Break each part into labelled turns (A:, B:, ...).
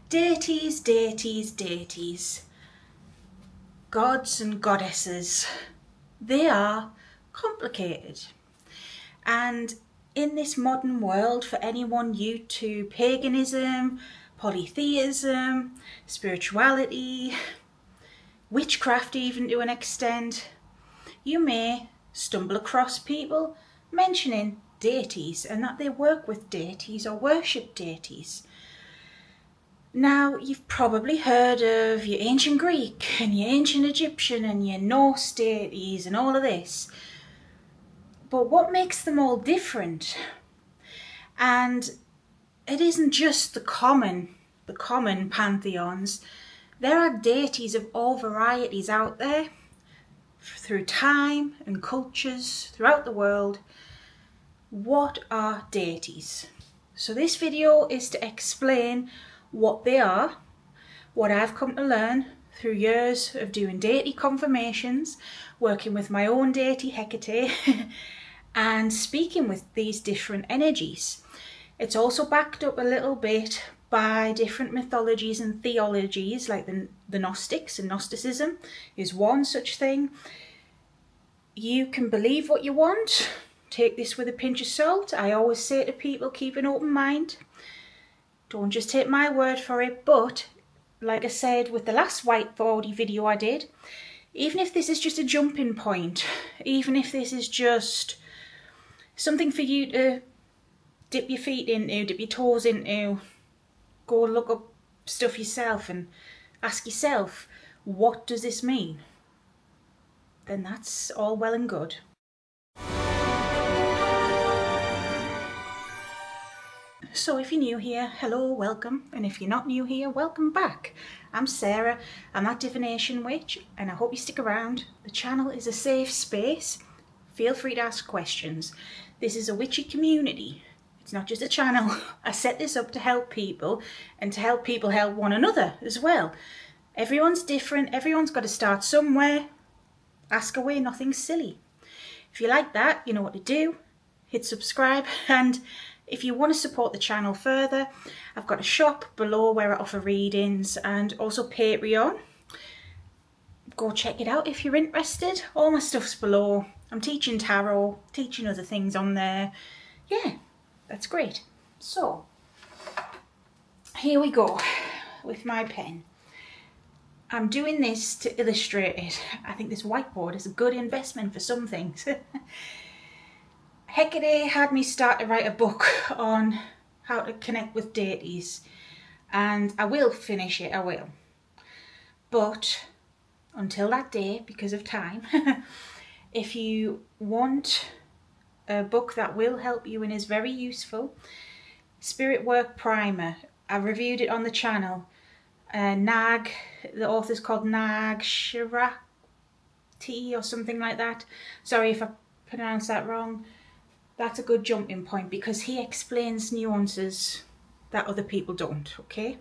A: Deities, deities, deities. Gods and goddesses. They are complicated. And in this modern world, for anyone new to paganism, polytheism, spirituality, witchcraft even to an extent, you may stumble across people mentioning deities and that they work with deities or worship deities. Now, you've probably heard of your ancient Greek and your ancient Egyptian and your Norse deities and all of this. But what makes them all different? And it isn't just the common pantheons. There are deities of all varieties out there through time and cultures throughout the world. What are deities? So this video is to explain what they are, what I've come to learn through years of doing deity confirmations, working with my own deity Hecate, and speaking with these different energies. It's also backed up a little bit by different mythologies and theologies, like the Gnostics, and Gnosticism is one such thing. You can believe what you want. Take this with a pinch of salt. I always say to people, keep an open mind. Don't just take my word for it, but like I said with the last whiteboard video I did, even if this is just a jumping point, even if this is just something for you to dip your feet into, dip your toes into, go look up stuff yourself and ask yourself, what does this mean? Then that's all well and good. So if you're new here, hello, welcome. And if you're not new here, welcome back. I'm Sarah, I'm that divination witch, and I hope you stick around. The channel is a safe space. Feel free to ask questions. This is a witchy community. It's not just a channel. I set this up to help people and to help people help one another as well. Everyone's different. Everyone's got to start somewhere. Ask away, nothing silly. If you like that, you know what to do. Hit subscribe, and if you want to support the channel further, I've got a shop below where I offer readings and also Patreon. Go check it out if you're interested. All my stuff's below. I'm teaching tarot, teaching other things on there. Yeah, that's great. So, here we go with my pen. I'm doing this to illustrate it. I think this whiteboard is a good investment for some things. Hecate had me start to write a book on how to connect with deities, and I will finish it, I will. But until that day, because of time, if you want a book that will help you and is very useful, Spirit Work Primer. I reviewed it on the channel. Nag, the author's called Nag Shirati or something like that. Sorry if I pronounced that wrong. That's a good jumping point because he explains nuances that other people don't, okay?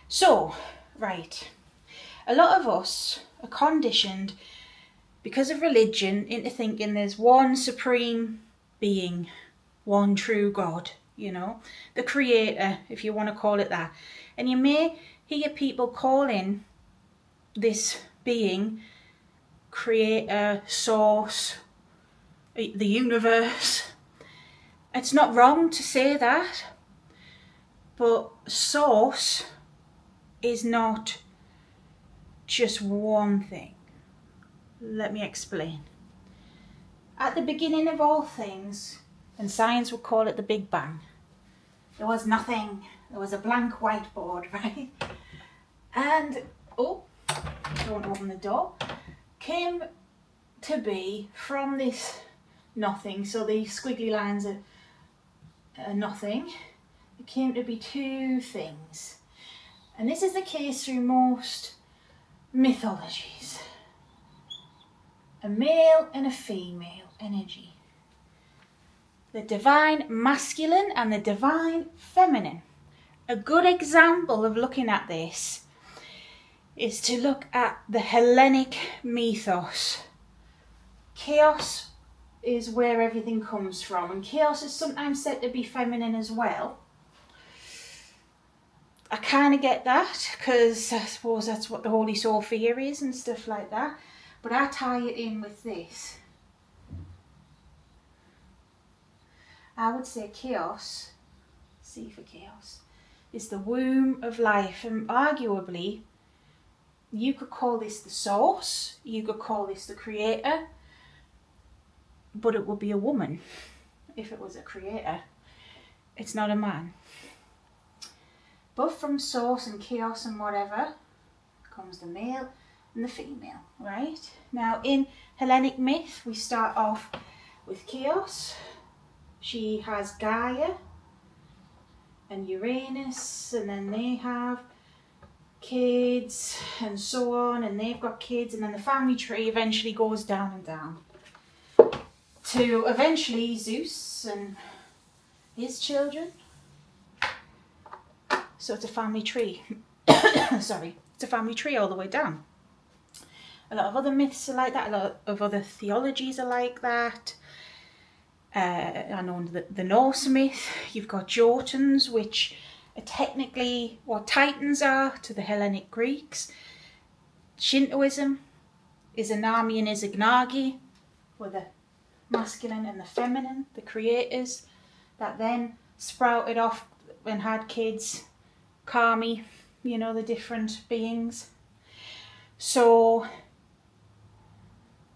A: So, right. A lot of us are conditioned because of religion into thinking there's one supreme being, one true God, you know, the creator, if you want to call it that. And you may hear people calling this being creator, source, the universe. It's not wrong to say that, but source is not just one thing. Let me explain. At the beginning of all things, and science would call it the Big Bang, there was nothing. There was a blank whiteboard, right? And, oh, don't open the door, came to be from this nothing. So the squiggly lines are nothing. It came to be two things. And this is the case through most mythologies. A male and a female energy. The divine masculine and the divine feminine. A good example of looking at this is to look at the Hellenic mythos. Chaos is where everything comes from, and chaos is sometimes said to be feminine as well. I kind of get that, because I suppose that's what the Holy Sophia is and stuff like that. But I tie it in with this. I would say chaos, C for chaos, is the womb of life. And arguably, you could call this the source, you could call this the creator, but it would be a woman if it was a creator. It's not a man. But from source and chaos and whatever comes the male and the female, right? Now in Hellenic myth, we start off with chaos. She has Gaia and Uranus, and then they have kids and so on, and they've got kids, and then the family tree eventually goes down and down to eventually Zeus and his children. So it's a family tree. Sorry, it's a family tree all the way down. A lot of other myths are like that, a lot of other theologies are like that. I know the Norse myth, you've got Jotuns, which are technically what Titans are to the Hellenic Greeks. Shintoism is Anami and Izanagi, were the masculine and the feminine, the creators, that then sprouted off and had kids, Kami, you know, the different beings. So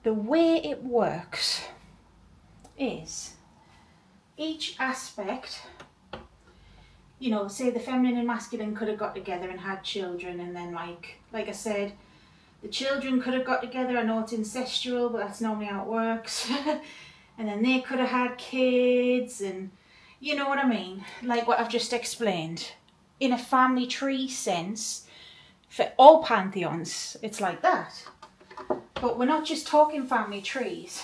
A: the way it works is each aspect, you know, say the feminine and masculine could have got together and had children, and then like I said, the children could have got together. I know it's incestual, but that's normally how it works. And then they could have had kids, and you know what I mean, like what I've just explained. In a family tree sense, for all pantheons, it's like that. But we're not just talking family trees.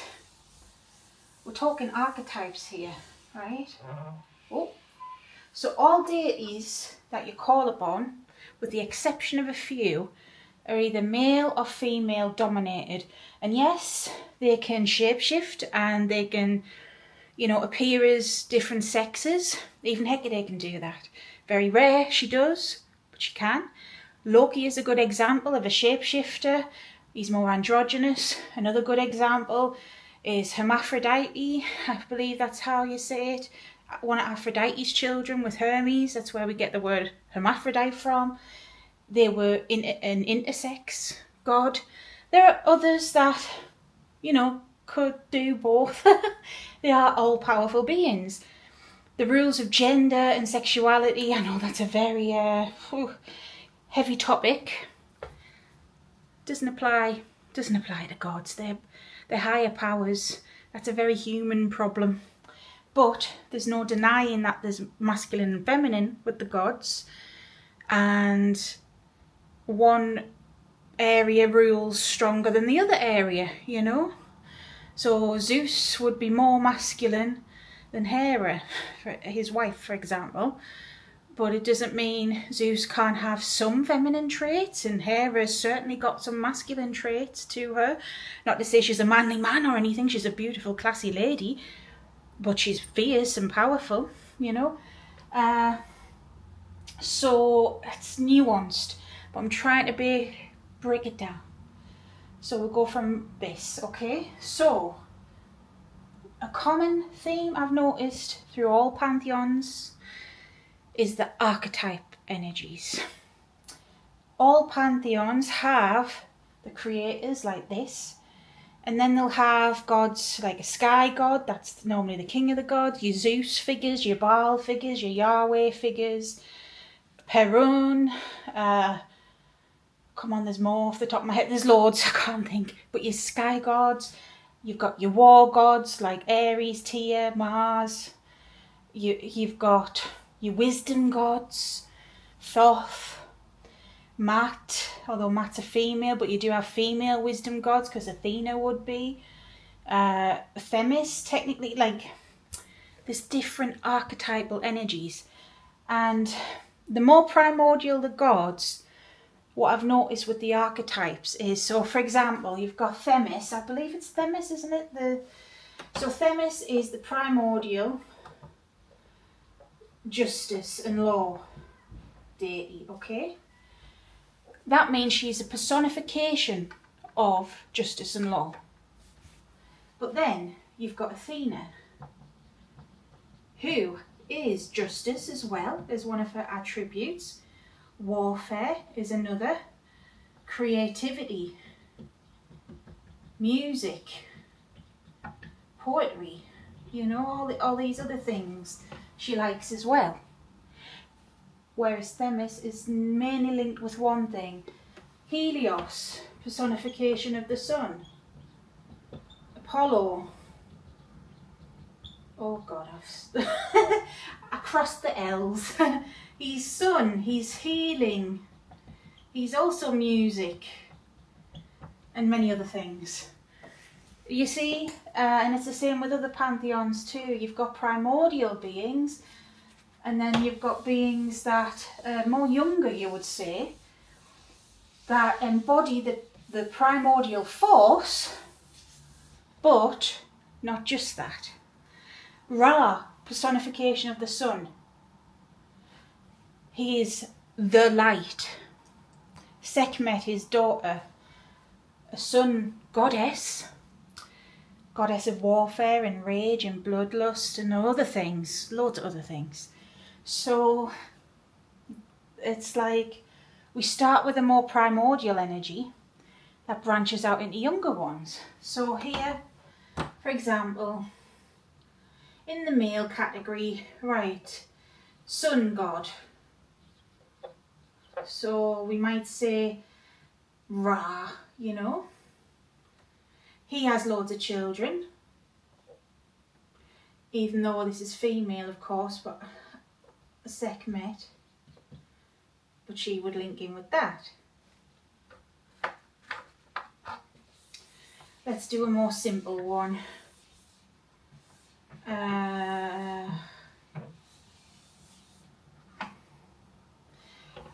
A: We're talking archetypes here, right? Oh. So all deities that you call upon, with the exception of a few, are either male or female dominated. And yes, they can shapeshift and they can, you know, appear as different sexes. Even Hecate can do that. Very rare she does, but she can. Loki is a good example of a shapeshifter. He's more androgynous. Another good example is Hermaphrodite. I believe that's how you say it. One of Aphrodite's children with Hermes. That's where we get the word hermaphrodite from. They were an intersex god. There are others that, you know, could do both. They are all-powerful beings. The rules of gender and sexuality, I know that's a very heavy topic. Doesn't apply to gods. They're higher powers. That's a very human problem. But there's no denying that there's masculine and feminine with the gods, and one area rules stronger than the other area, you know. So Zeus would be more masculine than Hera, his wife, for example. But it doesn't mean Zeus can't have some feminine traits, and Hera's certainly got some masculine traits to her. Not to say she's a manly man or anything, she's a beautiful, classy lady, but she's fierce and powerful, you know. So it's nuanced, but I'm trying to break it down. So we'll go from this, okay? So a common theme I've noticed through all pantheons is the archetype energies. All pantheons have the creators like this, and then they'll have gods like a sky god, that's normally the king of the gods, your Zeus figures, your Baal figures, your Yahweh figures, Perun, come on, there's more off the top of my head, there's loads, I can't think, but your sky gods, you've got your war gods like Ares, Tyr, Mars, you've got your wisdom gods, Thoth, Mat, although Mat's a female, but you do have female wisdom gods because Athena would be. Themis, technically, like, there's different archetypal energies. And the more primordial the gods, what I've noticed with the archetypes is, so for example, you've got Themis, I believe it's Themis, isn't it? So Themis is the primordial justice and law. deity, okay? That means she's a personification of justice and law. But then you've got Athena, who is justice as well as one of her attributes. Warfare is another. Creativity, music, poetry, you know, all these other things she likes as well. Whereas Themis is mainly linked with one thing. Helios, personification of the sun. Apollo, oh God, across the L's. He's sun, he's healing, he's also music, and many other things. You see, and it's the same with other pantheons too. You've got primordial beings, and then you've got beings that are more younger, you would say, that embody the primordial force, but not just that. Ra, personification of the sun. He is the light. Sekhmet, his daughter, a sun goddess, goddess of warfare and rage and bloodlust and other things, loads of other things. So it's like we start with a more primordial energy that branches out into younger ones. So here, for example, in the male category, right, sun god. So we might say Ra, you know. He has loads of children, even though this is female, of course, but Sekhmet, but she would link in with that. Let's do a more simple one.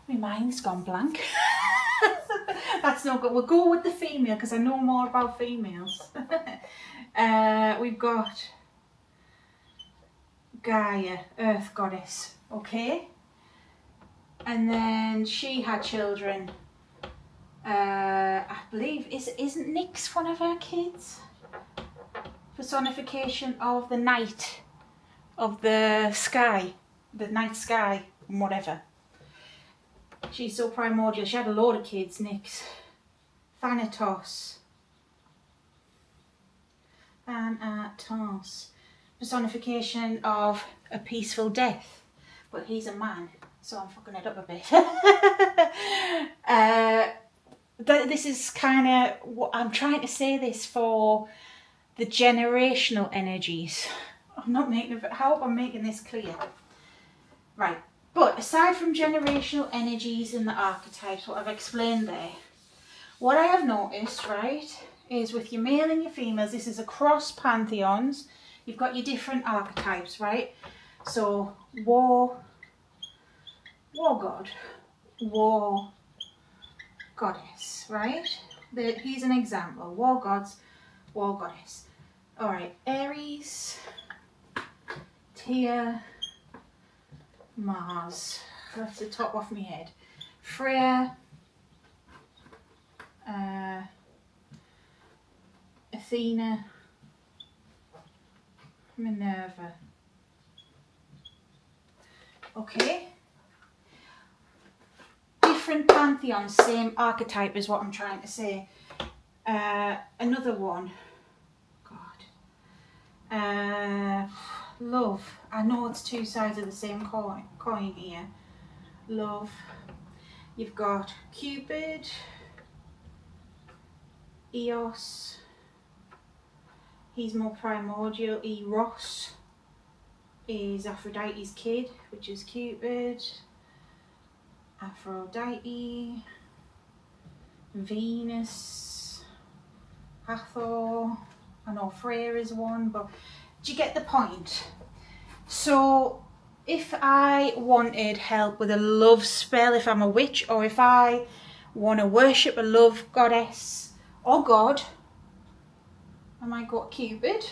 A: My mind's gone blank. That's not good. We'll go with the female because I know more about females. We've got Gaia, earth goddess, okay? And then she had children. I believe, isn't Nyx one of her kids? Personification of the night, of the sky, the night sky, and whatever. She's so primordial. She had a load of kids, Nyx. Thanatos. Personification of a peaceful death. But he's a man, so I'm fucking it up a bit. This is kind of what I'm trying to say this for the generational energies. I'm not making it, I hope I'm making this clear. Right. But aside from generational energies and the archetypes, what I've explained there, what I have noticed, right, is with your male and your females, this is across pantheons, you've got your different archetypes, right? So, war god, war goddess, right? Here's an example, war gods, war goddess. Alright, Aries, Tyr, Mars, that's the top off my head. Freya, Athena, Minerva. Okay. Different pantheons, same archetype is what I'm trying to say. Another one. God. Love. I know it's two sides of the same coin here. Love. You've got Cupid, Eos. He's more primordial. Eros is Aphrodite's kid, which is Cupid. Aphrodite, Venus, Hathor. I know Freya is one, but do you get the point? So if I wanted help with a love spell, if I'm a witch, or if I want to worship a love goddess or god, I might go to Cupid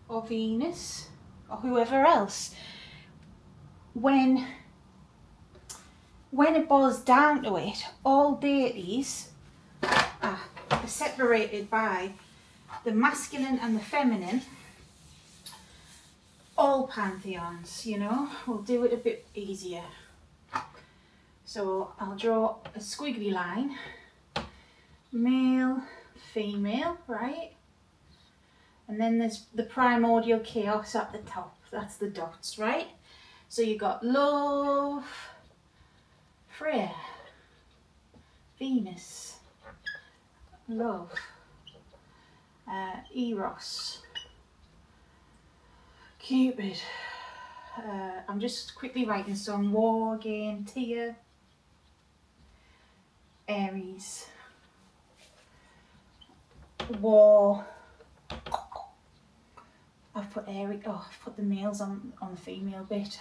A: or Venus or whoever else. When when it boils down to it, all deities are separated by the masculine and the feminine. All pantheons, you know, we'll do it a bit easier. So I'll draw a squiggly line, male, female, right? And then there's the primordial chaos at the top, that's the dots, right? So you've got love, Freya, Venus, love, Eros, Cupid. I'm just quickly writing some. War again, Tia, Aries, War. I've put Aries. Oh, I've put the males on the female bit.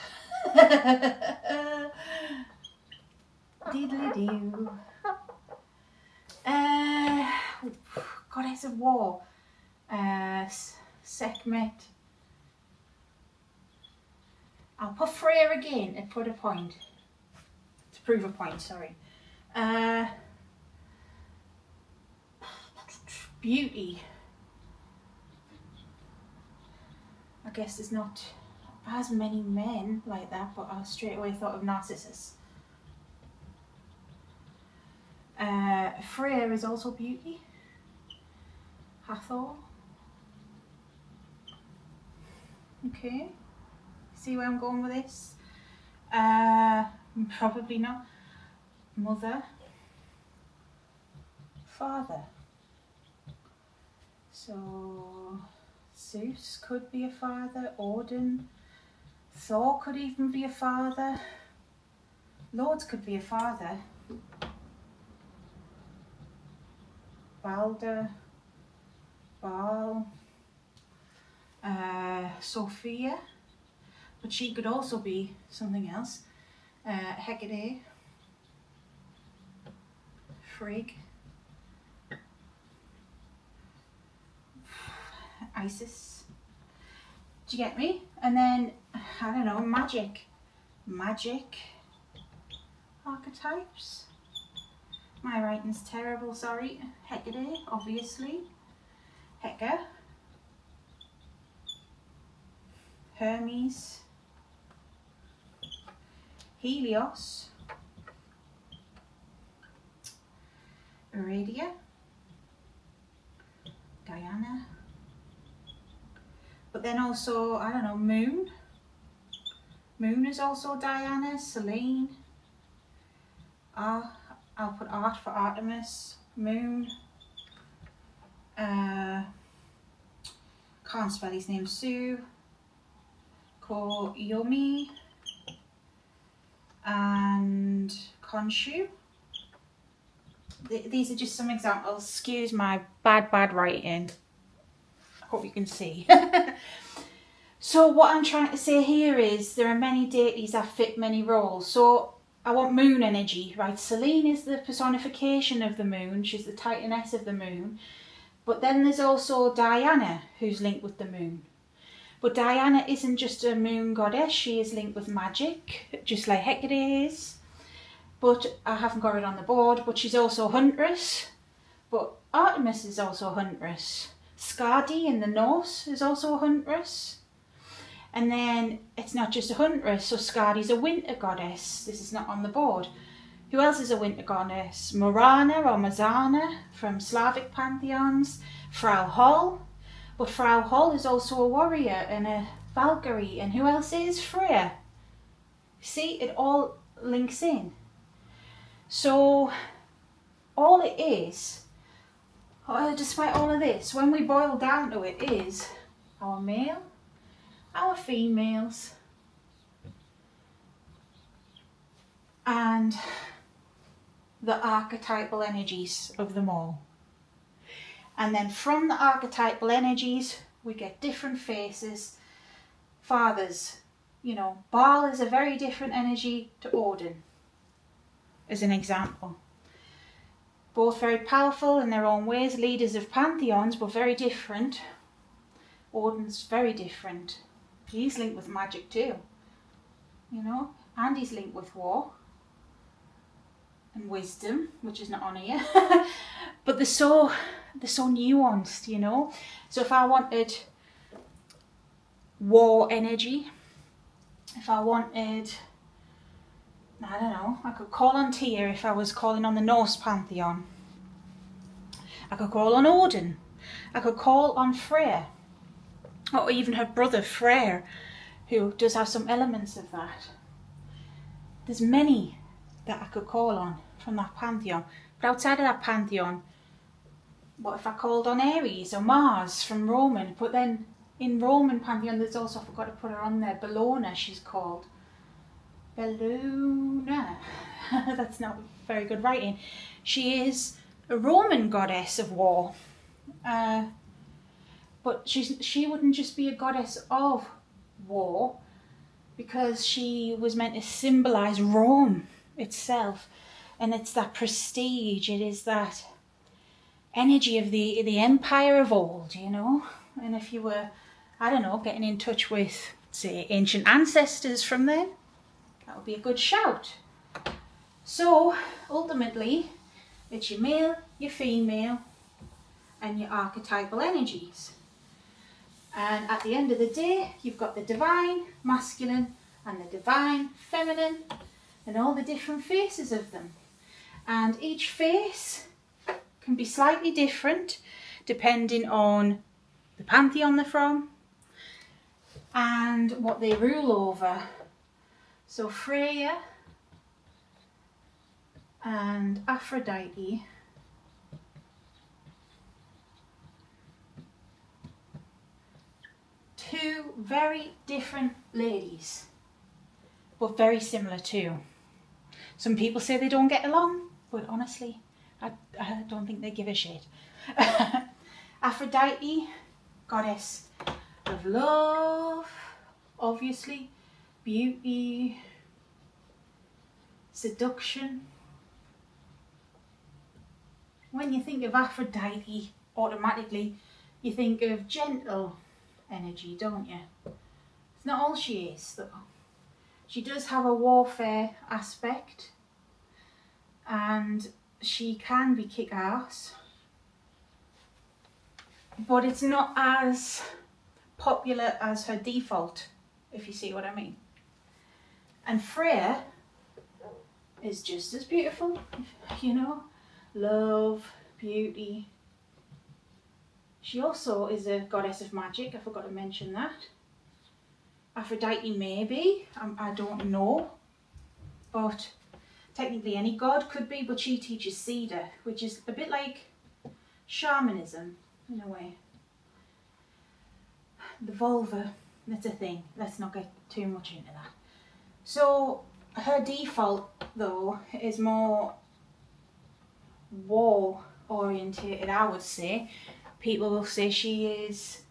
A: Diddly doo. Goddess of War. Sekhmet. I'll put Freya again and put a point. To prove a point, sorry. Beauty. I guess there's not as many men like that, but I straight away thought of Narcissus. Freya is also beauty. Hathor. Okay. See where I'm going with this? Probably not. Mother. Father. So Zeus could be a father. Odin. Thor could even be a father. Lords could be a father. Balder. Baal. Sophia. But she could also be something else. Hecate, Frigg, Isis. Do you get me? And then, I don't know, magic. Magic. Archetypes. My writing's terrible, sorry. Hecate, obviously. Hecate. Hermes. Helios, Aradia, Diana, but then also, I don't know, Moon. Moon is also Diana, Selene. I'll put Art for Artemis, Moon. Can't spell his name, Sue. Yomi. And Khonshu. These are just some examples. Excuse my bad writing. I hope you can see. So what I'm trying to say here is there are many deities that fit many roles. So I want moon energy, right? Selene is the personification of the moon. She's the titaness of the moon. But then there's also Diana, who's linked with the moon. But Diana isn't just a moon goddess, she is linked with magic, just like Hecate is. But I haven't got it on the board, but she's also a huntress. But Artemis is also a huntress. Skadi in the Norse is also a huntress. And then it's not just a huntress, so Skadi's a winter goddess. This is not on the board. Who else is a winter goddess? Morana or Mazana from Slavic pantheons. Frau Hall. But Frau Hall is also a warrior and a Valkyrie. And who else is? Freya. See, it all links in. So, all it is, despite all of this, when we boil down to it, is our male, our females, and the archetypal energies of them all. And then from the archetypal energies, we get different faces. Fathers, you know, Baal is a very different energy to Odin, as an example. Both very powerful in their own ways, leaders of pantheons, but very different. Odin's very different. He's linked with magic too, you know, and he's linked with war. and wisdom, which is not on here. But they're so nuanced, you know. So if I wanted war energy, if I wanted, I don't know, I could call on Tyr if I was calling on the Norse pantheon. I could call on Odin. I could call on Freya, or even her brother Freya, who does have some elements of that. There's many that I could call on from that pantheon. But outside of that pantheon, what if I called on Ares or Mars from Roman? But then in Roman pantheon, there's also, I forgot to put her on there, Bellona she's called. Bellona. That's not very good writing. She is a Roman goddess of war. But she wouldn't just be a goddess of war, because she was meant to symbolise Rome itself. And it's that prestige, it is that energy of the empire of old, you know. And if you were, I don't know, getting in touch with, say, ancient ancestors from then, that would be a good shout. So ultimately, it's your male, your female, and your archetypal energies. And at the end of the day, you've got the divine masculine and the divine feminine, and all the different faces of them. And each face can be slightly different depending on the pantheon they're from and what they rule over. So Freya and Aphrodite two very different ladies, but very similar too. Some people say they don't get along, but honestly, I don't think they give a shit. Aphrodite, goddess of love, obviously, beauty, seduction. When you think of Aphrodite, automatically you think of gentle energy, don't you? It's not all she is, though. She does have a warfare aspect, and she can be kick-ass, but it's not as popular as her default, if you see what I mean. And Freya is just as beautiful, you know, love, beauty. She also is a goddess of magic, I forgot to mention that. Aphrodite maybe, I don't know, but technically any god could be, but she teaches cedar, which is a bit like shamanism in a way. The vulva, that's a thing, let's not get too much into that. So her default though is more war orientated, I would say. People will say she is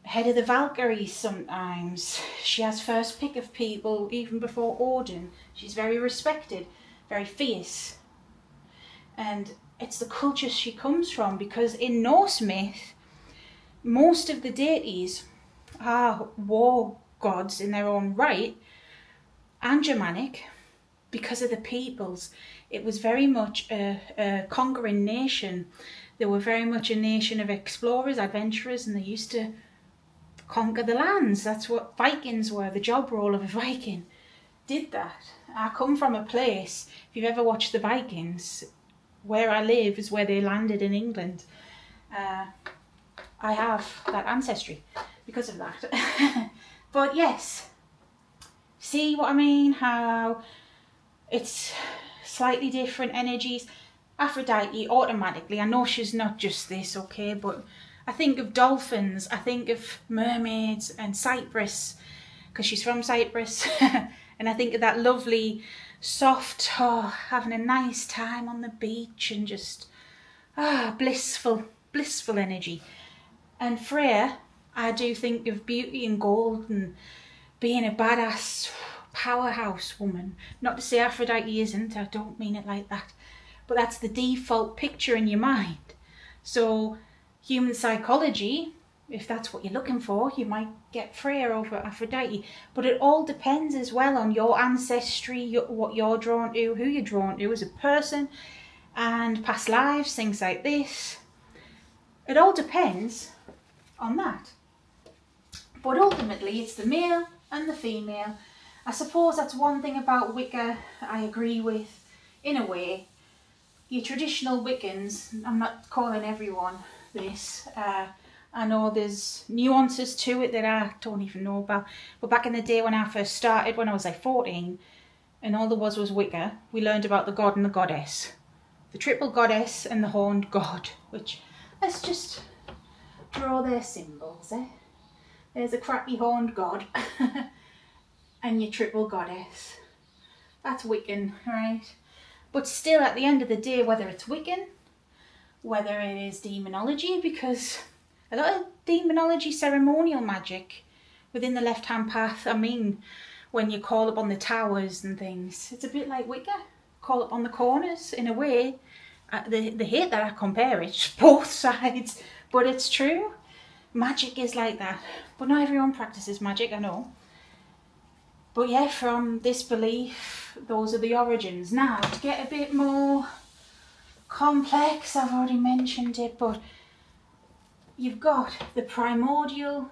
A: head of the Valkyries sometimes. She has first pick of people even before Odin. She's very respected, very fierce. And it's the culture she comes from, because in Norse myth, most of the deities are war gods in their own right, and Germanic, because of the peoples. It was very much a conquering nation. They were very much a nation of explorers, adventurers, and they used to conquer the lands. That's what Vikings were. The job role of a Viking did that. I come from a place, if you've ever watched the Vikings, where I live is where they landed in England. I have that ancestry because of that. But yes, see what I mean? How it's slightly different energies. Aphrodite, automatically, I know she's not just this, okay, but I think of dolphins, I think of mermaids and Cyprus, because she's from Cyprus. And I think of that lovely, soft, having a nice time on the beach and just, blissful energy. And Freya, I do think of beauty and gold and being a badass powerhouse woman. Not to say Aphrodite isn't, I don't mean it like that. But that's the default picture in your mind. So human psychology if that's what you're looking for, you might get Freya over Aphrodite. But it all depends as well on your ancestry, what you're drawn to, who you're drawn to as a person, and past lives, things like this. It all depends on that. But ultimately, it's the male and the female. I suppose that's one thing about Wicca I agree with, in a way. Your traditional Wiccans, I'm not calling everyone this, I know there's nuances to it that I don't even know about. But back in the day when I first started, when I was like 14, and all there was Wicca, we learned about the god and the goddess. The triple goddess and the horned god, which, let's just draw their symbols, eh? There's a crappy horned god and your triple goddess. That's Wiccan, right? But still, at the end of the day, whether it's Wiccan, whether it is demonology, because a lot of demonology, ceremonial magic within the left-hand path, I mean, when you call up on the towers and things, it's a bit like Wicca. Call up on the corners, in a way. They hate that I compare it, both sides, but it's true. Magic is like that. But not everyone practices magic, I know. But yeah, from this belief, those are the origins. Now, to get a bit more complex, I've already mentioned it, but you've got the primordial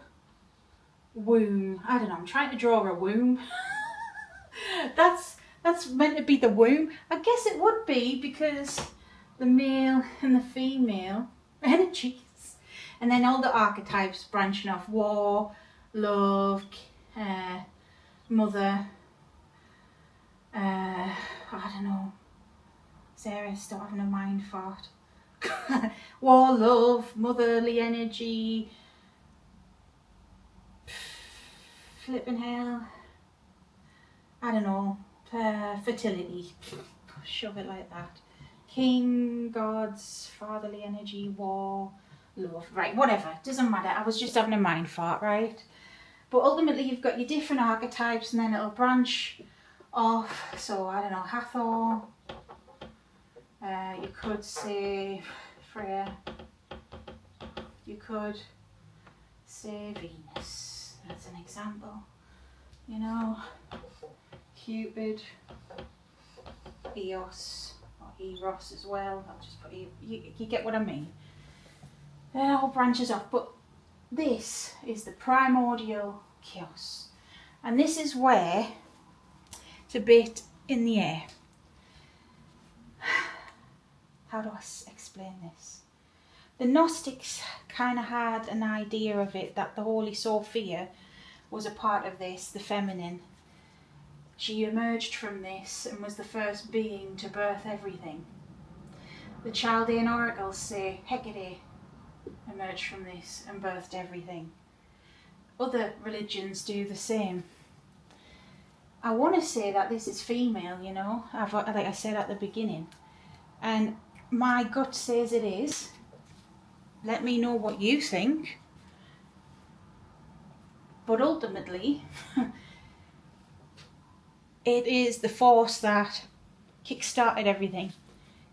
A: womb. I don't know, I'm trying to draw a womb. That's meant to be the womb. I guess it would be, because the male and the female energies. And then all the archetypes branching off: war, love, mother, I don't know. Sarah's still having a mind fart. War, love, motherly energy, flipping hell, I don't know, fertility, shove it like that. King, gods, fatherly energy, war, love, right, whatever, doesn't matter. I was just having a mind fart, right? But ultimately you've got your different archetypes, and then it'll branch off. So I don't know, Hathor, you could say Freya, you could say Venus, that's an example, you know, Cupid, Eos, or Eros as well. I'll just put you get what I mean. It all branches off, but this is the primordial chaos, and this is where it's a bit in the air. How do I explain this? The Gnostics kind of had an idea of it, that the Holy Sophia was a part of this, the feminine. She emerged from this and was the first being to birth everything. The Chaldean oracles say Hecate emerged from this and birthed everything. Other religions do the same. I want to say that this is female, you know, like I said at the beginning, and my gut says it is. Let me know what you think. But ultimately, it is the force that kick-started everything.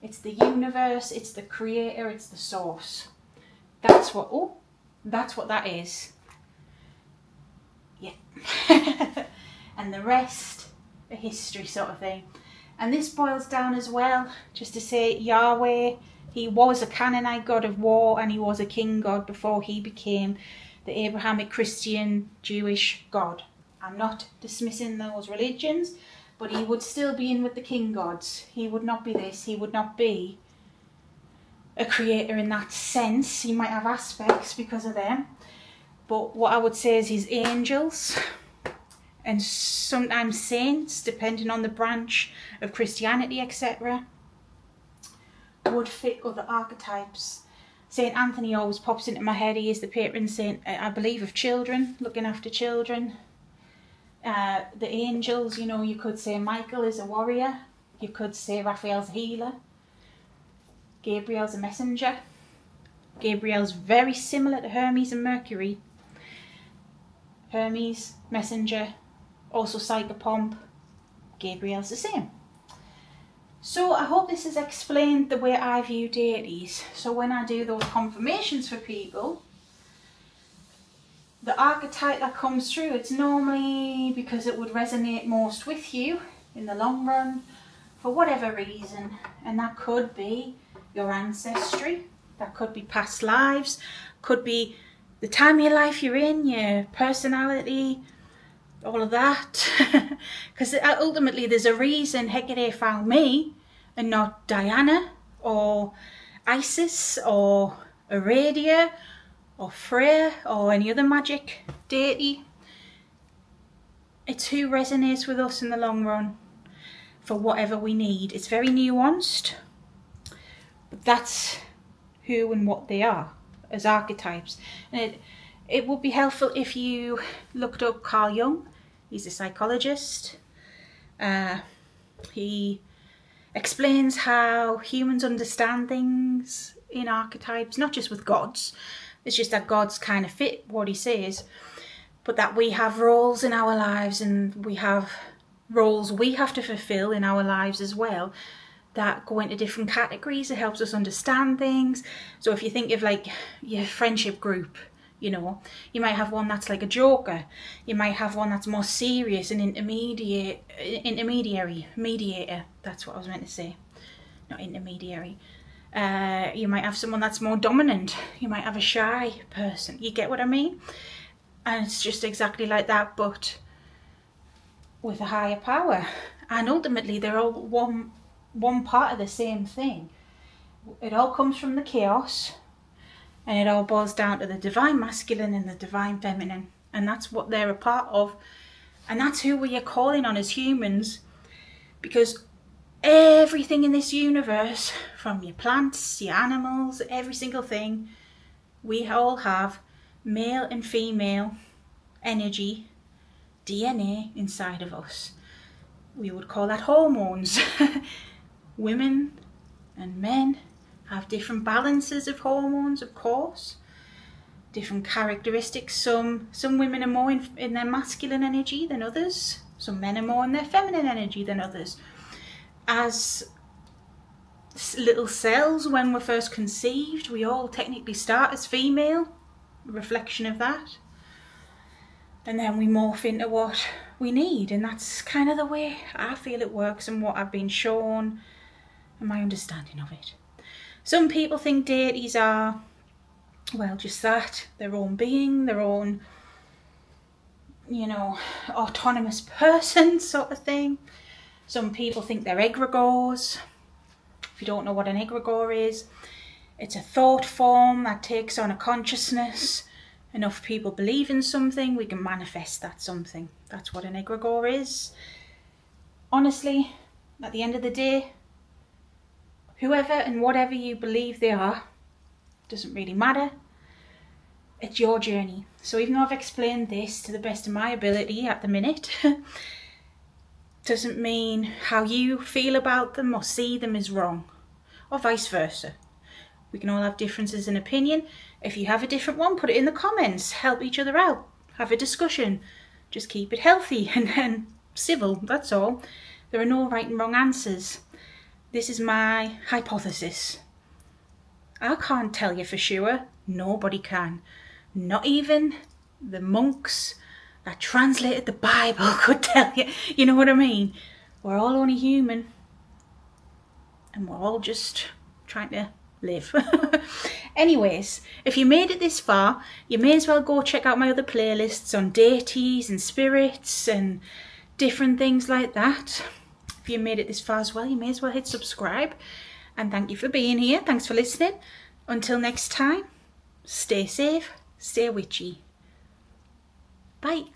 A: It's the universe, it's the creator, it's the source. That's what that is. Yeah. And the rest, a history sort of thing. And this boils down as well, just to say Yahweh, he was a Canaanite god of war, and he was a king god before he became the Abrahamic Christian Jewish god. I'm not dismissing those religions, but he would still be in with the king gods. He would not be this, he would not be a creator in that sense. He might have aspects because of them. But what I would say is his angels, and sometimes saints, depending on the branch of Christianity, etc., would fit other archetypes. Saint Anthony always pops into my head. He is the patron saint, I believe, of children, looking after children. The angels, you know, you could say Michael is a warrior. You could say Raphael's a healer. Gabriel's a messenger. Gabriel's very similar to Hermes and Mercury. Hermes, messenger, also psychopomp. Gabriel's the same. So I hope this has explained the way I view deities. So when I do those confirmations for people, the archetype that comes through, it's normally because it would resonate most with you in the long run for whatever reason. And that could be your ancestry, that could be past lives, could be the time of your life you're in, your personality, all of that. Because ultimately there's a reason Hecate found me and not Diana or Isis or Aradia or Freya or any other magic deity. It's who resonates with us in the long run for whatever we need. It's very nuanced, but that's who and what they are as archetypes. And it would be helpful if you looked up Carl Jung. He's a psychologist. He explains how humans understand things in archetypes, not just with gods. It's just that gods kind of fit what he says, but that we have roles in our lives and we have roles we have to fulfill in our lives as well that go into different categories. It helps us understand things. So if you think of like your friendship group, you know, you might have one that's like a joker. You might have one that's more serious, an mediator. That's what I was meant to say, not intermediary. You might have someone that's more dominant. You might have a shy person. You get what I mean? And it's just exactly like that, but with a higher power. And ultimately, they're all one part of the same thing. It all comes from the chaos, and it all boils down to the divine masculine and the divine feminine. And that's what they're a part of. And that's who we are calling on as humans, because everything in this universe, from your plants, your animals, every single thing, we all have male and female energy, DNA inside of us. We would call that hormones. Women and men have different balances of hormones, of course, different characteristics. Some women are more in their masculine energy than others. Some men are more in their feminine energy than others. As little cells, when we're first conceived, we all technically start as female, a reflection of that, and then we morph into what we need. And that's kind of the way I feel it works and what I've been shown and my understanding of it. Some people think deities are, well, just that, their own being, their own, you know, autonomous person sort of thing. Some people think they're egregores. If you don't know what an egregore is, it's a thought form that takes on a consciousness. Enough people believe in something, we can manifest that something. That's what an egregore is. Honestly, at the end of the day, whoever and whatever you believe they are, doesn't really matter. It's your journey. So even though I've explained this to the best of my ability at the minute, doesn't mean how you feel about them or see them is wrong, or vice versa. We can all have differences in opinion. If you have a different one, put it in the comments. Help each other out. Have a discussion. Just keep it healthy and civil, that's all. There are no right and wrong answers. This is my hypothesis. I can't tell you for sure. Nobody can. Not even the monks that translated the Bible could tell you. You know what I mean? We're all only human. And we're all just trying to live. Anyways, if you made it this far, you may as well go check out my other playlists on deities and spirits and different things like that. If you made it this far as well, you may as well hit subscribe. And thank you for being here. Thanks for listening. Until next time, stay safe, stay witchy. Bye.